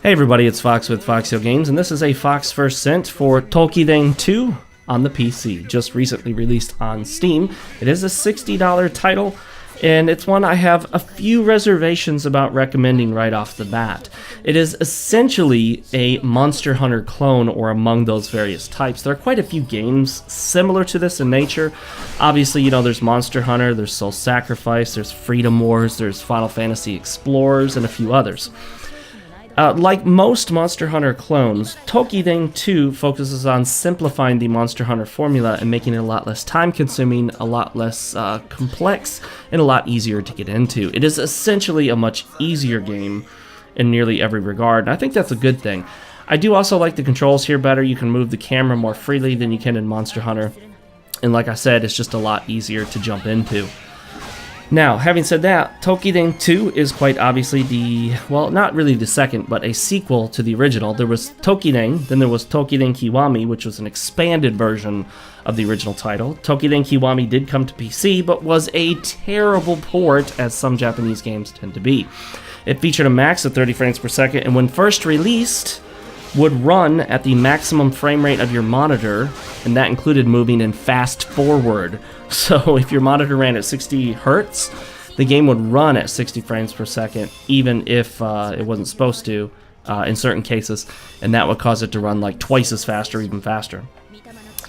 Hey everybody, it's Fox with FoxeoGames, and this is a Fox First Scent for Toukiden 2 on the PC, just recently released on Steam. It is a $60 title, and it's one I have a few reservations about recommending right off the bat. It is essentially a Monster Hunter clone, or among those various types. There are quite a few games similar to this in nature. Obviously, you know, there's Monster Hunter, there's Soul Sacrifice, there's Freedom Wars, there's Final Fantasy Explorers, and a few others. Like most Monster Hunter clones, Toukiden 2 focuses on simplifying the Monster Hunter formula and making it a lot less time-consuming, a lot less complex, and a lot easier to get into. It is essentially a much easier game in nearly every regard, and I think that's a good thing. I do also like the controls here better. You can move the camera more freely than you can in Monster Hunter, and like I said, it's just a lot easier to jump into. Now, having said that, Toukiden 2 is quite obviously the, well, not really the second, but a sequel to the original. There was Toukiden, then there was Toukiden Kiwami, which was an expanded version of the original title. Toukiden Kiwami did come to PC, but was a terrible port, as some Japanese games tend to be. It featured a max of 30 frames per second, and when first released, would run at the maximum frame rate of your monitor, and that included moving in fast forward. So if your monitor ran at 60 hertz, the game would run at 60 frames per second, even if it wasn't supposed to in certain cases, and that would cause it to run like twice as fast or even faster.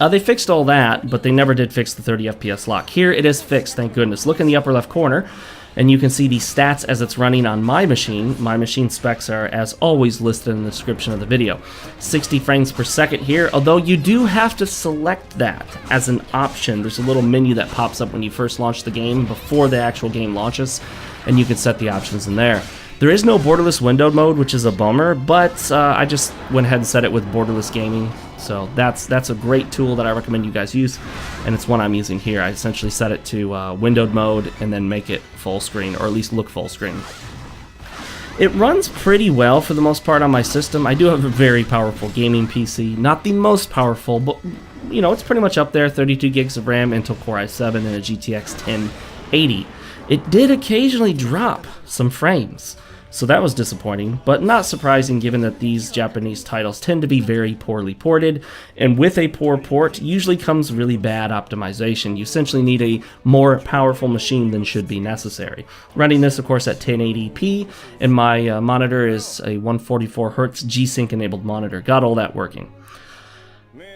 They fixed all that, but they never did fix the 30 FPS lock. Here it is fixed, thank goodness. Look in the upper left corner, and you can see the stats as it's running on my machine. My machine specs are, as always, listed in the description of the video. 60 frames per second here, although you do have to select that as an option. There's a little menu that pops up when you first launch the game, before the actual game launches, and you can set the options in there. There is no borderless windowed mode, which is a bummer, but I just went ahead and set it with borderless gaming. So that's a great tool that I recommend you guys use, and it's one I'm using here. I essentially set it to windowed mode and then make it full screen, or at least look full screen. It runs pretty well for the most part on my system. I do have a very powerful gaming PC, not the most powerful, but you know, it's pretty much up there. 32 gigs of RAM, Intel Core i7, and a GTX 1080. It did occasionally drop some frames, so that was disappointing, but not surprising given that these Japanese titles tend to be very poorly ported, and with a poor port usually comes really bad optimization. You essentially need a more powerful machine than should be necessary. Running this, of course, at 1080p, and my monitor is a 144Hz G-Sync enabled monitor. Got all that working.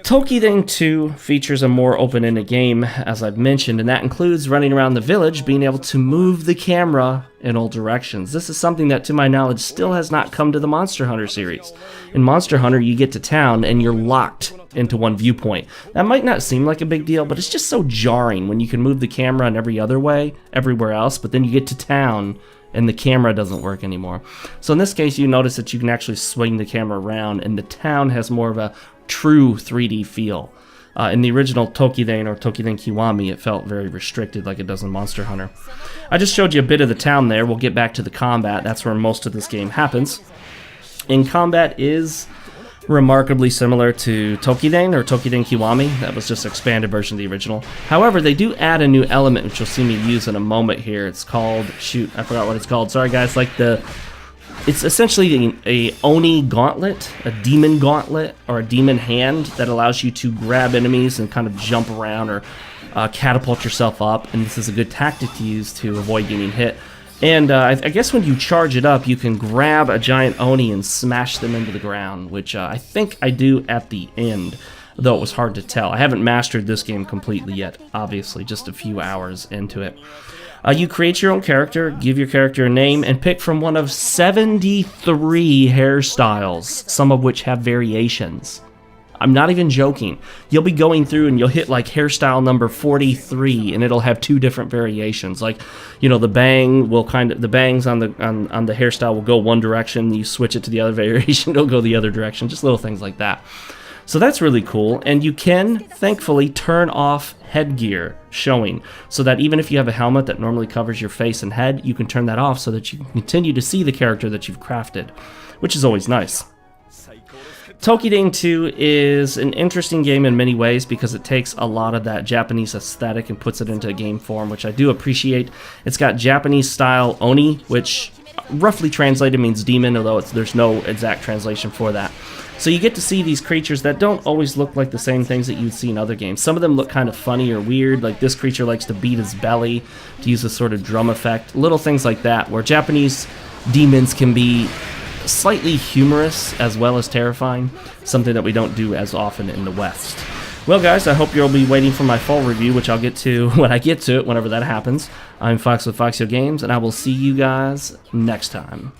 Toukiden 2 features a more open-ended game, as I've mentioned, and that includes running around the village, being able to move the camera in all directions. This is something that, to my knowledge, still has not come to the Monster Hunter series. In Monster Hunter, you get to town and you're locked into one viewpoint. That might not seem like a big deal, but it's just so jarring when you can move the camera in every other way, everywhere else, but then you get to town and the camera doesn't work anymore. So in this case, you notice that you can actually swing the camera around, and the town has more of a true 3D feel. In the original Toukiden or Toukiden Kiwami, it felt very restricted like it does in Monster Hunter. I just showed you a bit of the town there. We'll get back to the combat. That's where most of this game happens. And combat is remarkably similar to Toukiden or Toukiden Kiwami. That was just an expanded version of the original. However, they do add a new element, which you'll see me use in a moment here. It's called, shoot, I forgot what it's called. Sorry guys, like it's essentially a Oni gauntlet, a demon gauntlet, or a demon hand that allows you to grab enemies and kind of jump around or catapult yourself up, and this is a good tactic to use to avoid getting hit. And I guess when you charge it up, you can grab a giant Oni and smash them into the ground, which I think I do at the end, though it was hard to tell. I haven't mastered this game completely yet, obviously, just a few hours into it. You create your own character, give your character a name, and pick from one of 73 hairstyles, some of which have variations. I'm not even joking. You'll be going through and you'll hit like hairstyle number 43, and it'll have 2 different variations. Like, you know, the bang will the bangs on the hairstyle will go one direction. You switch it to the other variation, it'll go the other direction. Just little things like that. So that's really cool, and you can, thankfully, turn off headgear showing, so that even if you have a helmet that normally covers your face and head, you can turn that off so that you can continue to see the character that you've crafted, which is always nice. Toukiden 2 is an interesting game in many ways because it takes a lot of that Japanese aesthetic and puts it into a game form, which I do appreciate. It's got Japanese-style Oni, which roughly translated means demon, although there's no exact translation for that. So you get to see these creatures that don't always look like the same things that you'd see in other games. Some of them look kind of funny or weird, like this creature likes to beat his belly to use a sort of drum effect. Little things like that, where Japanese demons can be slightly humorous as well as terrifying, something that we don't do as often in the West. Well guys, I hope you'll be waiting for my full review, which I'll get to when I get to it, whenever that happens. I'm Fox with FoxeoGames, and I will see you guys next time.